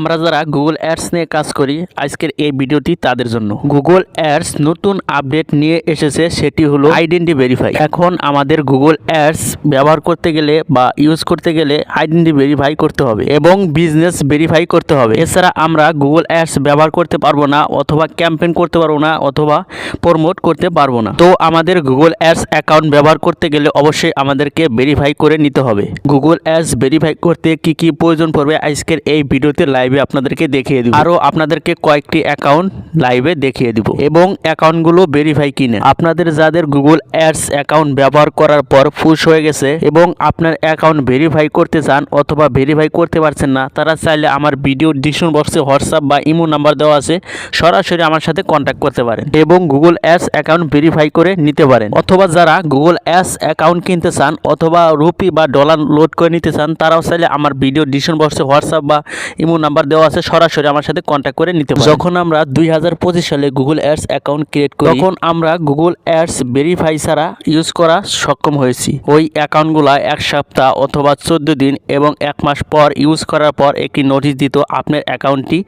আমরা যারা Google ads নিয়ে কাজ করি আজকের এই ভিডিওটি তাদের জন্য। গুগল অ্যাডস নতুন আপডেট নিয়ে এসেছে, সেটি হলো আইডেন্টি ভেরিফাই। এখন আমাদের গুগল অ্যাডস ব্যবহার করতে গেলে বা ইউজ করতে গেলে আইডেন্টি ভেরিফাই করতে হবে এবং বিজনেস ভেরিফাই করতে হবে। এছাড়া আমরা গুগল অ্যাডস ব্যবহার করতে পারবো না, অথবা ক্যাম্পেইন করতে পারবো না, অথবা প্রমোট করতে পারবো না। তো আমাদের গুগল অ্যাডস অ্যাকাউন্ট ব্যবহার করতে গেলে অবশ্যই আমাদেরকে ভেরিফাই করে নিতে হবে। গুগল অ্যাডস ভেরিফাই করতে কি কি প্রয়োজন পড়বে আজকের এই ভিডিওতে লাইভে আপনাদেরকে দেখিয়ে দিব। আরো আপনাদেরকে কয়েকটি অ্যাকাউন্ট লাইভে দেখিয়ে দিব এবং অ্যাকাউন্টগুলো ভেরিফাই কিনা। আপনাদের যাদের গুগল অ্যাডস অ্যাকাউন্ট ব্যবহার করার পর পুশ হয়ে গেছে এবং আপনার অ্যাকাউন্ট ভেরিফাই করতে চান অথবা ভেরিফাই করতে পারছেন না, তারা চাইলে আমার ভিডিও ডিসক্রিপশন বক্সে হোয়াটসঅ্যাপ বা ইমো নাম্বার দেওয়া আছে, সরাসরি আমার সাথে কন্ট্যাক্ট করতে পারেন এবং গুগল অ্যাডস অ্যাকাউন্ট ভেরিফাই করে নিতে পারেন। অথবা যারা গুগল অ্যাডস অ্যাকাউন্ট কিনতে চান অথবা রুপি বা ডলার লোড করে নিতে চান, তারাও চাইলে আমার ভিডিও ডিসক্রিপশন বক্সে হোয়াটসঅ্যাপ বা ইমো নাম্বার দেওয়া আছে, সরাসরি আমার সাথে কন্ট্যাক্ট করে নিতে পারেন। যখন আমরা 2025 সালে গুগল অ্যাডস অ্যাকাউন্ট ক্রিয়েট করি তখন আমরা গুগল অ্যাডস ভেরিফাই ছাড়া ইউজ করা সক্ষম হয়েছি। ওই অ্যাকাউন্টগুলো এক সপ্তাহ অথবা 14 দিন এবং 1 মাস পর ইউজ করার পর একটি নোটিশ দিত আপনার অ্যাকাউন্টটি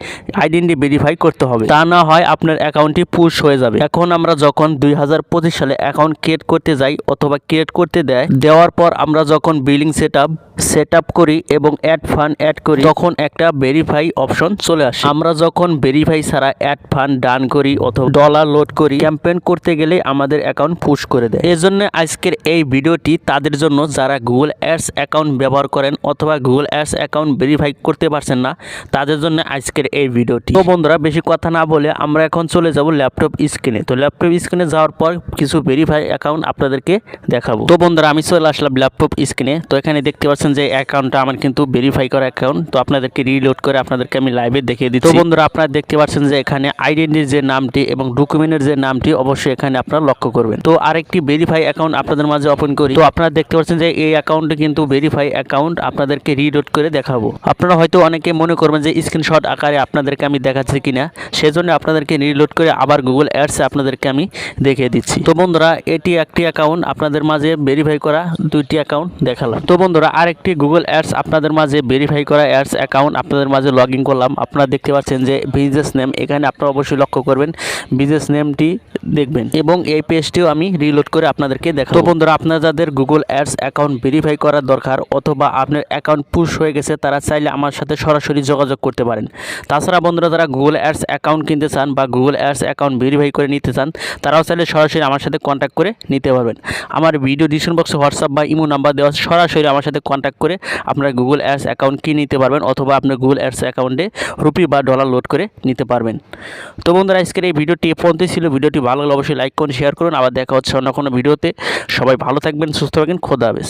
আইডেন্টি ভেরিফাই করতে হবে, তা না হয় আপনার অ্যাকাউন্টটি পুশ হয়ে যাবে। এখন আমরা যখন 2025 সালে অ্যাকাউন্ট ক্রিয়েট করতে যাই অথবা ক্রিয়েট করতে দেওয়ার পর আমরা যখন বিলিং সেট আপ করি এবং অ্যাড ফান্ড অ্যাড করি, তখন একটা ভেরিফাই অপশন চলে আসে। আমরা যখন ভেরিফাই ছাড়া অ্যাড ফান্ড ডান করি অথবা ডলার লোড করি, ক্যাম্পেইন করতে গেলে আমাদের অ্যাকাউন্ট পুশ করে দেয়। এজন্য আজকের এই ভিডিওটি তাদের জন্য যারা গুগল অ্যাডস অ্যাকাউন্ট ব্যবহার করেন অথবা গুগল অ্যাডস অ্যাকাউন্ট ভেরিফাই করতে পারছেন না, তাদের জন্য আজকের এই ভিডিওটি। তো বন্ধুরা, বেশি কথা না বলে আমরা এখন চলে যাব ল্যাপটপ স্ক্রিনে। তো ল্যাপটপ স্ক্রিনে যাওয়ার পর কিছু ভেরিফাই অ্যাকাউন্ট আপনাদেরকে দেখাবো। তো বন্ধুরা, আমি চলে আসলাম ল্যাপটপ স্ক্রিনে। তো এখানে দেখতে পাচ্ছেন যে অ্যাকাউন্টটা আমার কিন্তু ভেরিফাই করা অ্যাকাউন্ট। তো আপনাদেরকে রিলোড করে আপনাদেরকে আমি লাইভে দেখিয়ে দিচ্ছি। তো বন্ধুরা, আপনারা দেখতে পাচ্ছেন যে এখানে আইডেন্টির যে নামটি এবং ডকুমেন্টের যে নামটি অবশ্যই এখানে আপনারা লক্ষ্য করবেন। তো আরেকটি ভেরিফাই অ্যাকাউন্ট আপনাদের মাঝে ওপেন করি। তো আপনারা দেখতে পাচ্ছেন যে এই অ্যাকাউন্টে কিন্তু ভেরিফাই অ্যাকাউন্ট আপনাদেরকে রিলোড করে দেখাবো। আপনারা হয়তো অনেকে মনে করবেন যে স্ক্রিনশট আকারে আপনাদেরকে আমি দেখাচ্ছি কিনা, সেজন্য আপনাদেরকে রিলোড করে আবার গুগল অ্যাডসে আপনাদেরকে আমি দেখিয়ে দিচ্ছি। তো বন্ধুরা, এটি একটি অ্যাকাউন্ট আপনাদের মাঝে ভেরিফাই করা, দুইটি অ্যাকাউন্ট দেখালাম। তো বন্ধুরা, আরেকটি গুগল অ্যাডস আপনাদের মাঝে ভেরিফাই করা অ্যাডস অ্যাকাউন্ট আপনাদের মাঝে লগ ইন করলাম। আপনারা দেখতে পাচ্ছেন যে বিজনেস নেম, এখানে আপনারা অবশ্যই লক্ষ্য করবেন বিজনেস নেমটি দেখবেন এবং এই পেজটিও আমি রিলোড করে আপনাদেরকে দেখাবো। তো বন্ধুরা, আপনারা যাদের গুগল অ্যাডস অ্যাকাউন্ট ভেরিফাই করার দরকার অথবা আপনার অ্যাকাউন্ট পুশ হয়ে গেছে, তারা চাইলে আমার সাথে সরাসরি যোগাযোগ করতে পারেন। তাছাড়া বন্ধুরা, যারা গুগল অ্যাডস অ্যাকাউন্ট কিনতে চান বা গুগল অ্যাডস অ্যাকাউন্ট ভেরিফাই করে নিতে চান, তারাও চাইলে সরাসরি আমার সাথে কন্ট্যাক্ট করে নিতে পারবেন। আমার ভিডিও ডিসক্রিপশন বক্সে হোয়াটসঅ্যাপ বা ইমো নাম্বার দেওয়া আছে, সরাসরি আমার সাথে কন্ট্যাক্ট করে আপনারা গুগল অ্যাডস অ্যাকাউন্ট কিনে নিতে পারবেন অথবা আপনার গুগল অ্যাডস অ্যাকাউন্টে রুপি বা ডলার লোড করে নিতে পারবেন। তো বন্ধুরা, আজকের এই ভিডিওটি এ পর্যন্তই ছিল। ভিডিওটি ভালো লাগলে অবশ্যই লাইক করুন, শেয়ার করুন। আবার দেখা হচ্ছে অন্য কোনো ভিডিওতে। সবাই ভালো থাকবেন, সুস্থ থাকবেন। খোদা হাফেজ।